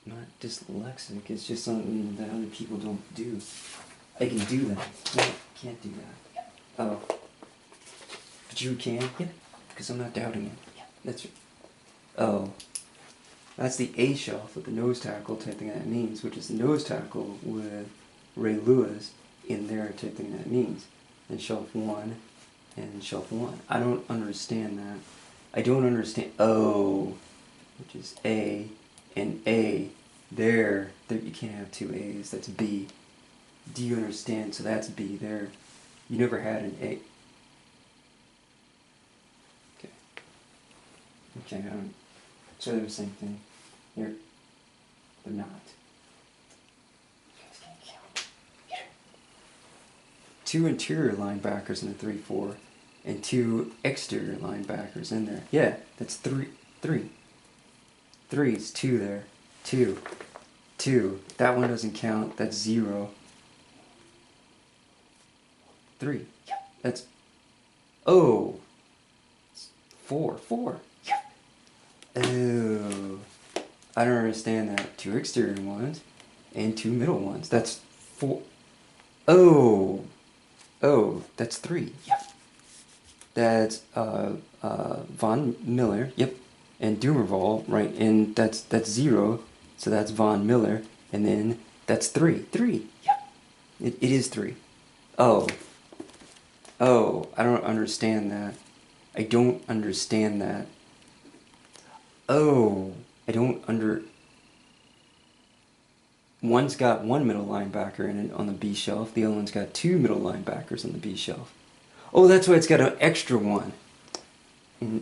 Not dyslexic, it's just something that other people don't do. I can do that. No, can't do that. Oh. But you can? Yeah. Because I'm not doubting it. Yeah. That's right. Oh. That's the A shelf with the nose tackle type thing that means, which is the nose tackle with Ray Lewis in there type thing that means. And shelf 1 and shelf 1. I don't understand that. I don't understand. Oh. Which is A and A. There you can't have two A's. That's B. Do you understand? So that's B there. You never had an A. Okay. Okay, I don't. So they're the same thing. They're not. You guys can't count. Yeah. 2 interior linebackers in the 3-4, and 2 exterior linebackers in there. Yeah, that's 3. 3 is 2 there. 2. That one doesn't count. That's 0. 3. Yeah. That's. Oh. 4. Yeah. Oh. I don't understand that. 2 exterior ones and 2 middle ones. That's 4. Oh. That's 3. Yep. That's Von Miller. Yep. And Dumerval, right? And that's 0. So that's Von Miller, and then that's 3. 3. Yep. It is 3. Oh. I don't understand that. I don't understand that. Oh. I don't under... One's got 1 middle linebacker in it on the B shelf. The other one's got 2 middle linebackers on the B shelf. Oh, that's why it's got an extra one. A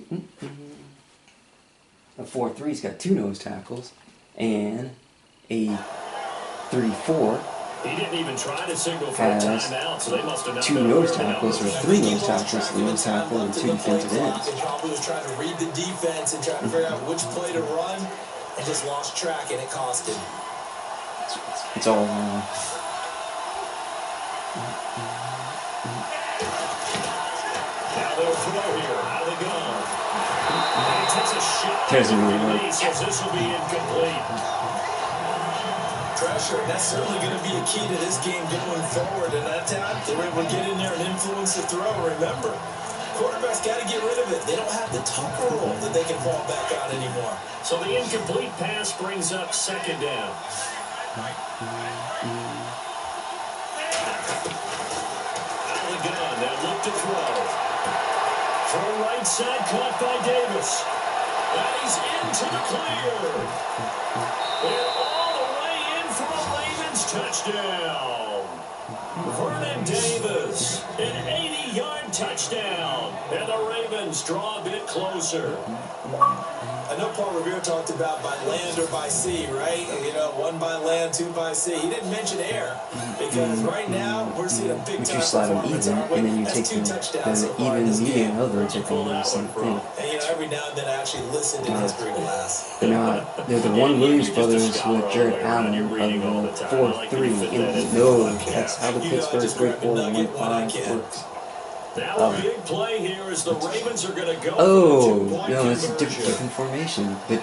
4-3's got 2 nose tackles, and a 3-4 he didn't even try to signal for a timeout, so they must have 2 nose tackles, or 3 nose tackles, the nose tackle, and 2 defensive ends. Probably was trying to read the defense and trying to figure out which play to run, and just lost track, and it cost him. It's all wrong. Now they'll throw here out of the gun. And he takes a shot. Doesn't really work. So this will be incomplete. Pressure, and that's certainly going to be a key to this game going forward. And that time, they were able to get in there and influence the throw. Remember, quarterbacks got to get rid of it. They don't have the tucker roll that they can fall back on anymore. So the incomplete pass brings up 2nd down. Out of the gun, they'll look to throw. For a right side, caught by Davis. And he's into the clear. And all the way in for a Ravens touchdown. Vernon Davis, an 80-yard touchdown. And the Ravens draw a bit closer. I know Paul Revere talked about by land or by sea, right? You know, 1 by land, 2 by sea. He didn't mention air because right now we're seeing a big time You slide them even, and then you take the even median over and take them the same thing. And you know, every now and then I actually listen to history class. They're the one Williams brothers with Jared Allen of the 4-3. And no, that's how the Pittsburgh 3-4-1-5 works. Now a big play here as the Ravens are going to go. Oh, no, it's a different formation. But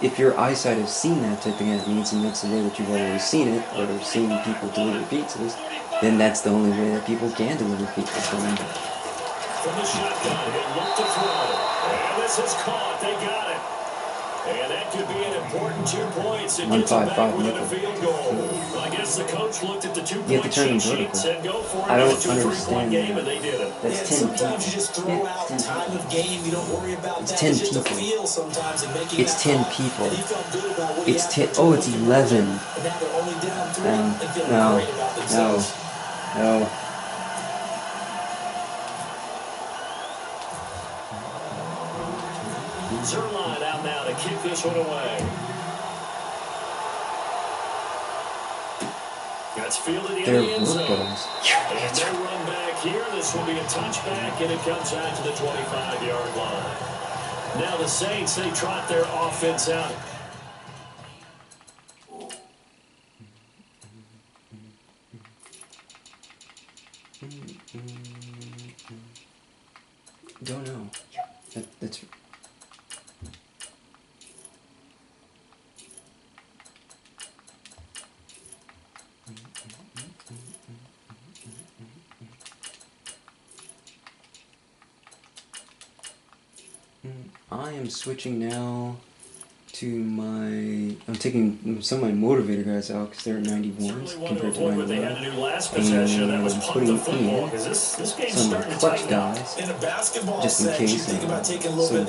if your eyesight has seen that type of thing, it means, and that's the way that you've always seen it, or seen people deliver pizzas, then that's the only way that people can deliver pizzas for them. From the shotgun, he'll look to throw. And this is caught. They got it. And that could be an important 2 points. It gets them back within a field goal. Well, I guess the coach looked at the 2-point cheat sheet and said, go for it. I don't It's a 3-point game, and they did it. That's 10 people. Sometimes you just throw out time of game. You don't worry about it's that. 10 it's just people. a feel sometimes and making It's 10 people. And he felt good about what It's 10. Oh, it's 11. And now they're only down 3 and feeling great about themselves. No. Zerline out now to kick this one away. That's fielded in the end zone. And they run back here. This will be a touchback, and it comes out to the 25-yard line. Now the Saints, they trot their offense out. Don't know. That's. I am switching now to my. I'm taking some of my motivator guys out because they're 91s compared to 91. And I'm putting in some of my clutch guys just in case. So we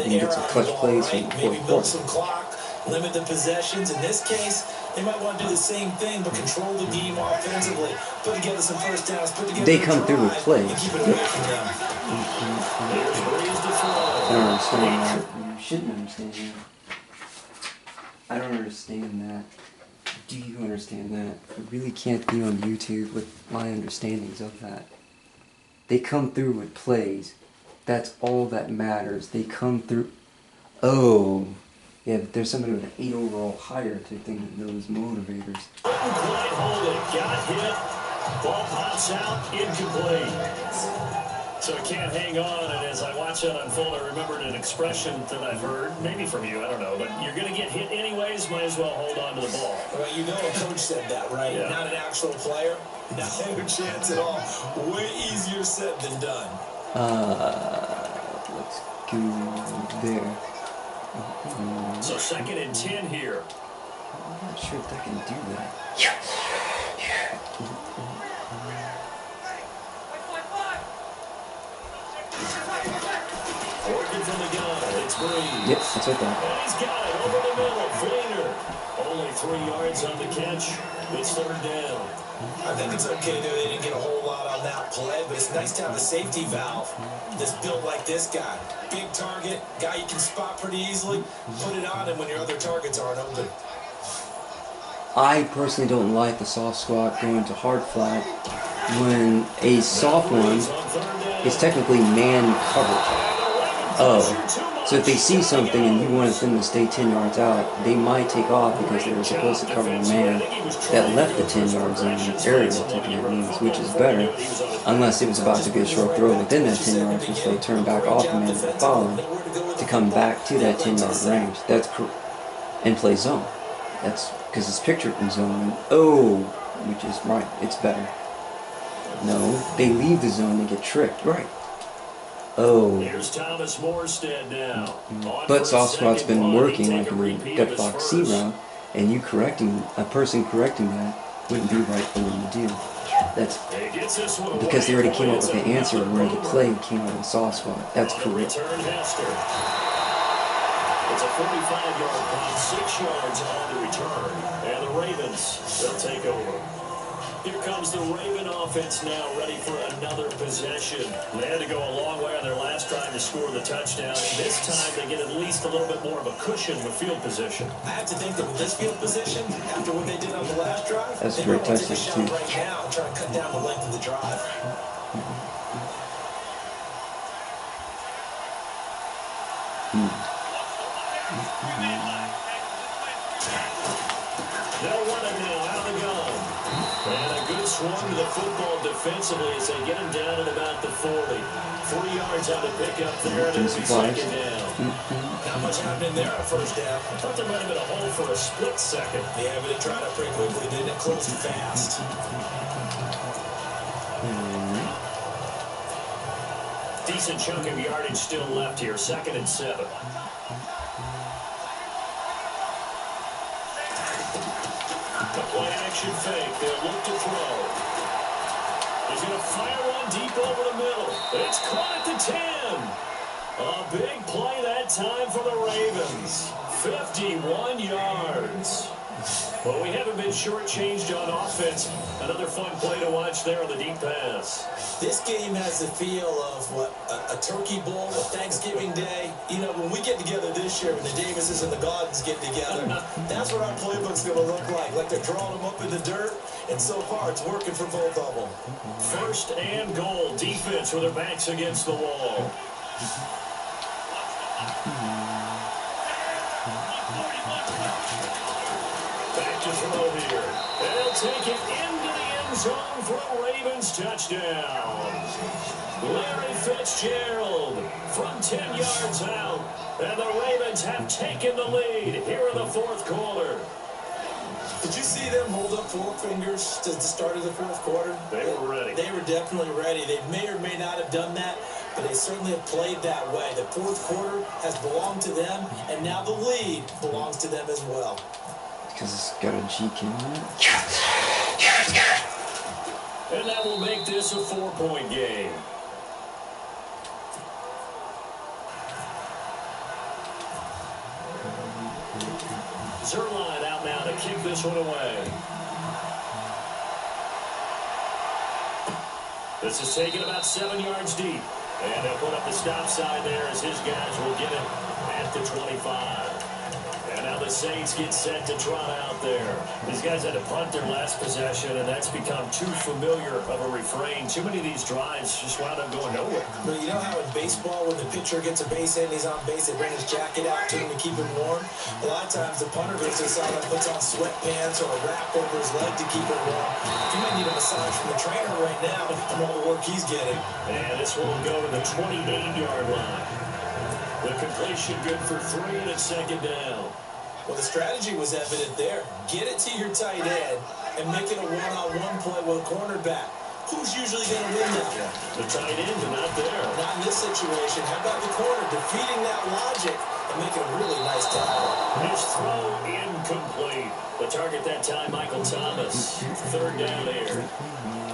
can get some clutch plays from the fourth quarter. Limit the possessions. In this case, they might want to do the same thing, but control the game offensively. Put together some first downs. Put together. They come through with plays. Keep it away from them. I don't understand that. You shouldn't understand that. I don't understand that. Do you understand that? I really can't be on YouTube with my understandings of that. They come through with plays. That's all that matters. They come through. Oh. Yeah, but there's somebody with an 8 overall higher type thing that knows motivators. Couldn't quite hold it. Got hit. Ball pops out. Incomplete. So it can't hang on. And as I watch that unfold, I remembered an expression that I've heard, maybe from you, I don't know, but you're going to get hit anyways, might as well hold on to the ball. Well, you know a coach said that, right? Yeah. Not an actual player. No chance at all. Way easier said than done. Let's go there. So 2nd and 10 here. I'm not sure if I can do that. Working from the gun. It's Breeze. Yep, that's right there. And he's got it over the middle. Fleener. Only 3 yards on the catch. It's 3rd down. I think it's okay that they didn't get a whole lot on that play, but it's nice to have a safety valve that's built like this guy. Big target, guy you can spot pretty easily. Put it on him when your other targets aren't open. I personally don't like the soft squat going to hard flat when a soft one is technically man coverage. Oh, so if they see something and you want them to stay 10 yards out, they might take off because they were supposed to cover a man that left the 10 yards in the area taking it means, which is better, unless it was about to be a short throw within that 10 yards, which they turn back off the man that followed to come back to that 10 yard range. That's and play zone. That's because it's pictured in zone. Oh, which is right. It's better. No, they leave the zone and get tricked. Right. Oh. Here's Thomas Morstead now. But soft squat's been working like a gut box C route, and you correcting a person correcting that wouldn't be right for them to do. That's because they already came up with the answer where the play came out of the soft squat. That's correct. It's a 45-yard punt, 6 yards on the return, and the Ravens, they'll take over. Here comes the Raven offense now, ready for another possession. They had to go a long way on their last drive to score the touchdown. This time they get at least a little bit more of a cushion with field position. I have to think that with this field position, after what they did on the last drive, that's they a great take a touchdown shot right now and try to cut down the length of the drive. They'll run it now out of the gun. And a good swung to the football defensively as they get him down at about the 40. 3 yards on the pickup there, and it'll be 2nd down. Not much happening there on 1st down. I thought there might have been a hole for a split second. Yeah, but it dried up pretty quickly, didn't it? Closed fast. Decent chunk of yardage still left here. 2nd and 7. The play-action fake. They'll look to throw. He's going to fire one deep over the middle. It's caught at the 10. A big play that time for the Ravens. 51 yards. Well, we haven't been shortchanged on offense. Another fun play to watch there on the deep pass. This game has the feel of, what, a turkey bowl, a Thanksgiving day. You know, when we get together this year, when the Davises and the Gaudens get together, that's what our playbook's going to look like. Like they're drawing them up in the dirt, and so far it's working for both of them. 1st and goal. Defense with their backs against the wall. Back to throw here. They'll take it into the end zone for a Ravens touchdown. Larry Fitzgerald from 10 yards out. And the Ravens have taken the lead here in the fourth quarter. Did you see them hold up 4 fingers at the start of the fourth quarter? They were ready. They were definitely ready. They may or may not have done that, but they certainly have played that way. The fourth quarter has belonged to them, and now the lead belongs to them as well. Because it's got a GK on it. And that will make this a 4-point game. Zerline out now to kick this one away. This is taken about 7 yards deep. And they'll put up the stop sign there as his guys will get it at the 25. And now the Saints get set to trot out there. These guys had to punt their last possession, and that's become too familiar of a refrain. Too many of these drives just wound up going nowhere. But you know how in baseball, when the pitcher gets a base hit and he's on base, they bring his jacket out to him to keep him warm? A lot of times the punter goes to the sideline, puts on sweatpants or a wrap over his leg to keep it warm. You might need a massage from the trainer right now from all the work he's getting. And this one will go to the 28-yard line. The completion good for 3, and it's second down. Well, the strategy was evident there. Get it to your tight end and make it a one-on-one play with a cornerback. Who's usually going to win that one? The tight ends are not there. Not in this situation. How about the corner defeating that logic and making a really nice tackle? His throw incomplete. The target that time, Michael Thomas. Third down here.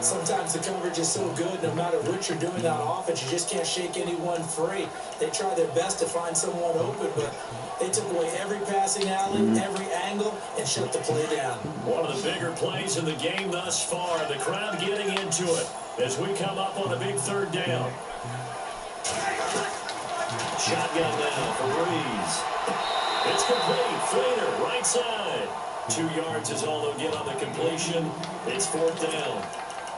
Sometimes the coverage is so good, no matter what you're doing on offense, you just can't shake anyone free. They try their best to find someone open, but they took away every passing alley, every angle, and shut the play down. One of the bigger plays in the game thus far. The crowd getting into it as we come up on a big third down. Shotgun now for Reeves. It's complete. Flater, right side. 2 yards is all they'll get on the completion. It's fourth down.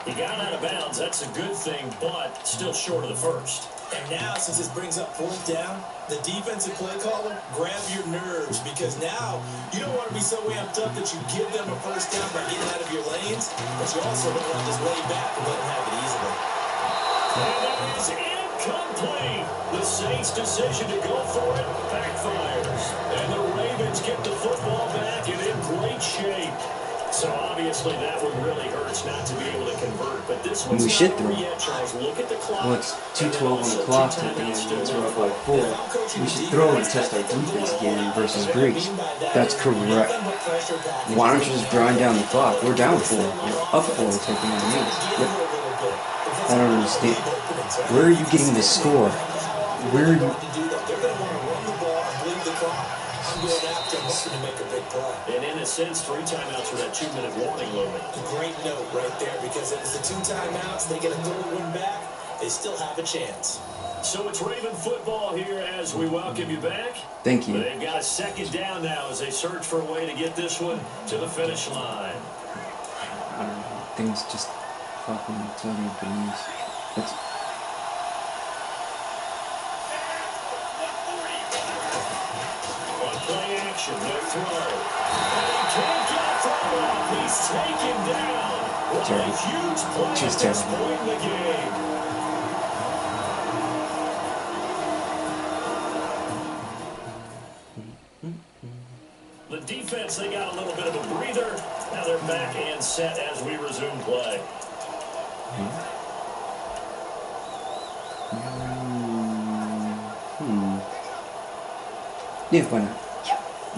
He got out of bounds. That's a good thing, but still short of the first. And now, since this brings up fourth down, the defensive play caller, grab your nerves, because now you don't want to be so amped up that you give them a first down by getting out of your lanes, but you also don't want to just lay back and let them have it easily. And that is incomplete. The Saints' decision to go for it backfires. And the Ravens get the football back and in great shape. So obviously that one really hurts not to be able to convert, but this one's should not throw. over yet, Charles. Look at the clock. Well, it's 2:12 on the clock at the end. It's rough like 4. We should throw and test our defense again versus Briggs. That's correct. Why don't you just grind down the clock? We're down 4. We're up 4 taking on the minutes. Yep. I don't understand. Where are you getting the score? Where are you? They're going to want to run the ball and bleed the clock. I'm going after them, hoping to make a big play. And in a sense, 3 timeouts for that 2-minute warning limit. Great note right there, because if it's the 2 timeouts, they get a third one back, they still have a chance. So it's Raven football here as we welcome you back. Thank you. They've got a second down now as they search for a way to get this one to the finish line. I don't know. Things just fucking tell me the news. That's On play action, no throw. And he can't get thrown off. He's taken down. What a huge play Just at this terrible. point in the game. The defense, they got a little bit of a breather. Now they're back and set as we resume play. Yeah, why not?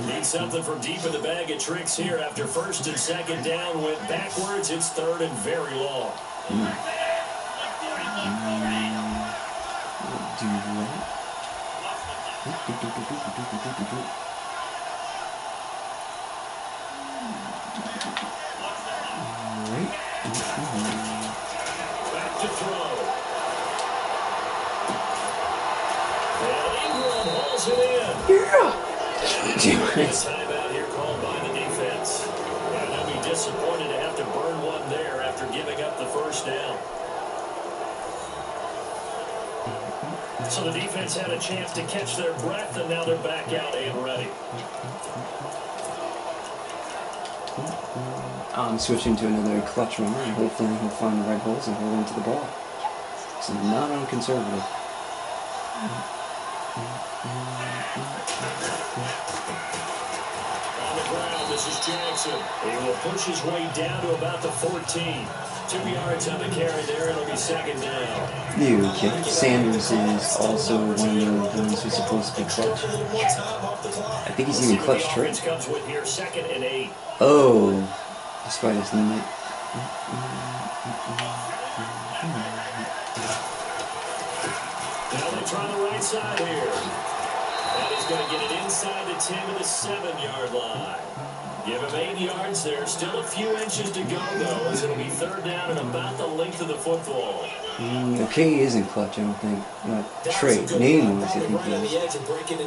Need something from deep in the bag of tricks here after first and second down went backwards. It's third and very long. Do that. Back to throw. And Ingram hauls it in. Yeah. A timeout here called by the defense. And they'll be disappointed to have to burn one there after giving up the first down. So the defense had a chance to catch their breath, and now they're back out and ready. I'm switching to another clutch runner, and hopefully he'll find the right holes and hold into the ball. So I'm not unconservative. On the ground, this is Jackson. He will push his way down to about the 14. 2 yards on the carry there. It'll be second down. You okay. Sanders is also one of the ones who's supposed to be clutch. I think he's even clutch trade. Comes with here, 2nd and 8. Oh, despite his limit. Now they try the right side here. And he's going to get it inside the 10 to the 7-yard line. Give him 8 yards there. Still a few inches to go, though, as it'll be 3rd down and about the length of the football. Okay, he isn't clutch, I don't think. Not trade. Name-wise, I think he is.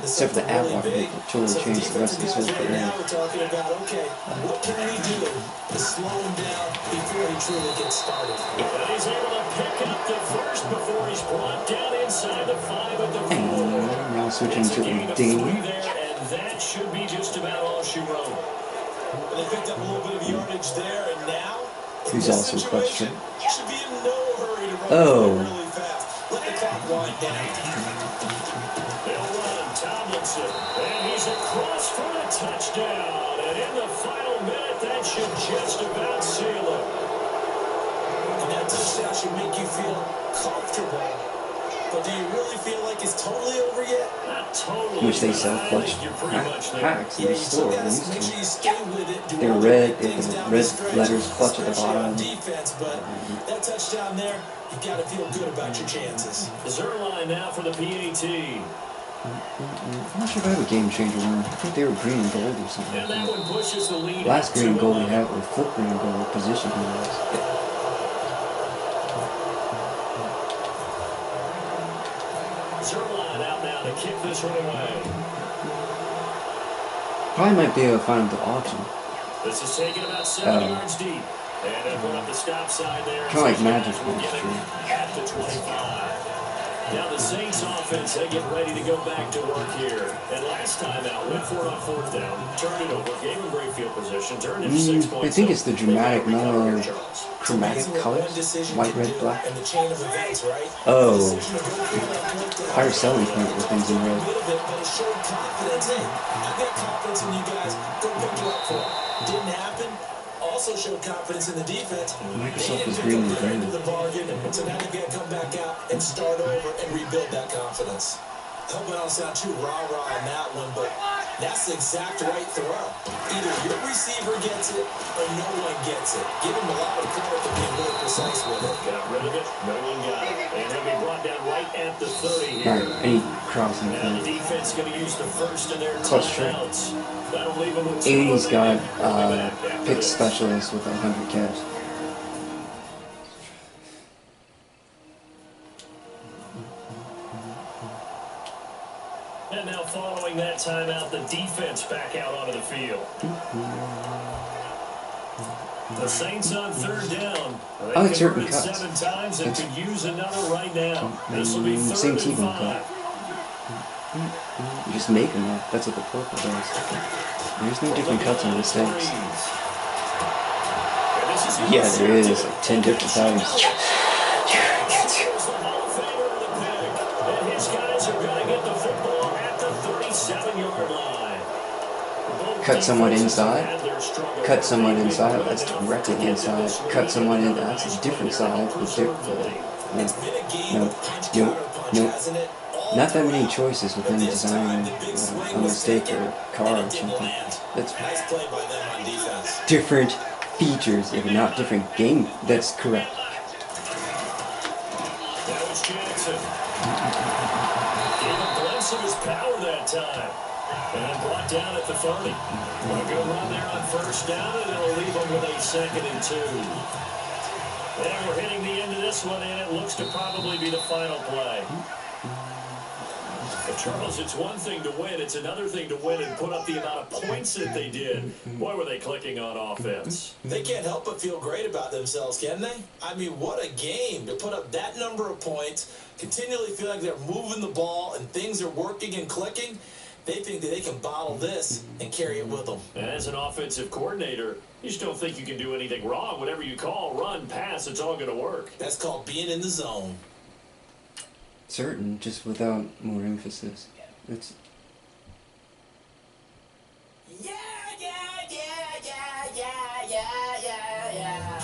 Except for the app one, it totally changed the rest of his whole career. Now we're talking about, okay, what can we do to slow him down before he truly gets started? And he's able to pick up the first before he's brought down inside the 5 at the 4. And now switching to Daniel. Daniel. And that should be just about all she wrote. They picked up a little bit of yardage there, and now Who's also clutch trade. should be in no hurry to run really fast. Let the clock wind down. They'll run Tomlinson, and he's across for a touchdown. And in the final minute, that should just about seal it. And that touchdown should make you feel comfortable. But do you really feel like it's totally over yet? Not totally. Which they sell clutch packs in the store. They're red, they have the red letters clutch at the bottom. Defense, but that touchdown there, you got to feel good about your chances. Zerline now for the PAT. I'm not sure if I have a game changer one. I think they were green and gold or something. And that one pushes the lead. Last green and gold we had were flip green and gold position was. Zerline out now to kick this one away. Probably might be able to find the auction. This is taken about 7 yards deep. And they put up the stop sign there. Kind of like Magic will was get it true. at the 25. Now the Saints offense, they get ready to go back to work here. And last time out, went for it on 4th down, turned it over, gave him great field position, turned it to 6 points. I think it's the dramatic, chromatic colors. White, red, black. And the chain of events, right? Oh. Higher selling point with things in red. But it showed confidence. Hey, I've got confidence in you guys. Go pick you up for it. Didn't happen. Also showed confidence in the defense. Microsoft is green and green. The bargain, so now they've got to come back out and start over and rebuild that confidence. I hope I don't sound too rah-rah on that one, but that's the exact right throw. Either your receiver gets it or no one gets it. Give him a lot of credit for being really precise with it. Got rid of it, no one got it. And he'll be brought down right at the 30 here. Alright, any crossing Now the thing. defense going to use the first in their Clutch trade. timeouts. That'll leave them with 80's got after pick this. specialist with 100 catch. And now following that timeout, the defense back out onto the field. The Saints on 3rd down. They I like certain converted cuts. 7 times and could use another right now. This will be 3rd Same and team 5. cut. You just make them up. That's what the purple does. There's no different cuts on mistakes. Yeah, there is. Like 10 different times. And his guys are going to get the football at the 37-yard line. Cut someone inside. Cut someone inside. That's directly inside. Cut someone in. That's a different side. No. Not that many choices within designing a mistake or a car or something. That's different features, if not different game. That's correct. That was Jackson. Gave a glimpse of his power that time. And brought down at the 30. A good run there on 1st down, and it'll leave them with a 2nd and 2. And we're hitting the end of this one, and it looks to probably be the final play. But Charles, it's one thing to win. It's another thing to win and put up the amount of points that they did. Boy, were they clicking on offense. They can't help but feel great about themselves, can they? I mean, what a game to put up that number of points, continually feel like they're moving the ball and things are working and clicking. They think that they can bottle this and carry it with them. As an offensive coordinator, you just don't think you can do anything wrong. Whatever you call, run, pass, it's all going to work. That's called being in the zone. Certain, just without more emphasis. It's Yeah, yeah, yeah, yeah, yeah, yeah, yeah, yeah.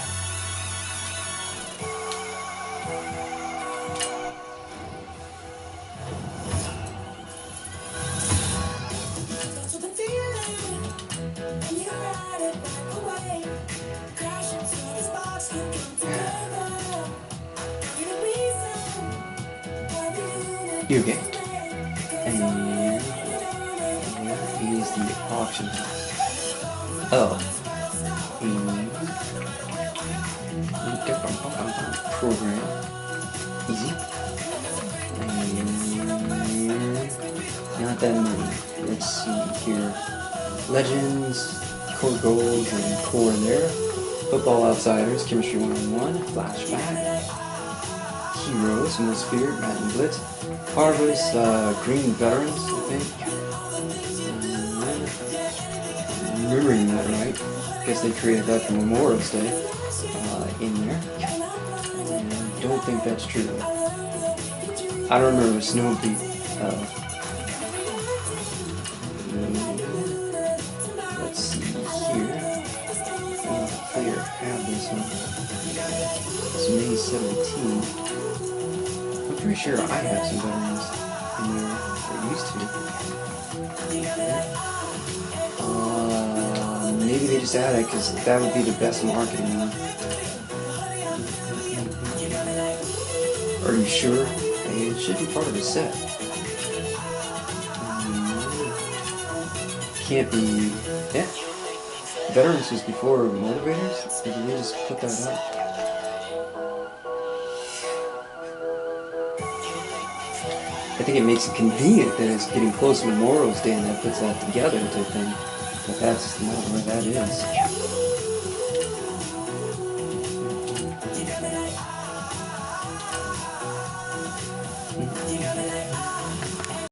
That's what the feeling, and you ride it right away. Crash into this box, we come together. Give a reason why we do it. you okay? And where is the auction house? Oh. Program. Easy. And not that many. Let's see here. Legends, core goals, and core there. Football Outsiders, Chemistry 101, Flashback. Heroes, Most Feared, Madden Blitz. Harvest, Green Veterans, I think. Remembering that right. Guess they created that for Memorial Day in there. And don't think that's true. I don't remember Snow Peak. Let's see here. Player have this one. It's May 17. I'm pretty sure I have some veterans in there that used to. Maybe they just added it because that would be the best marketing one. Are you sure? It should be part of the set. Can't be. Yeah. Veterans was before Motivators? Did they just put that up? I think it makes it convenient that it's getting close to Memorial Day and that puts that together type thing. But that's not where that is.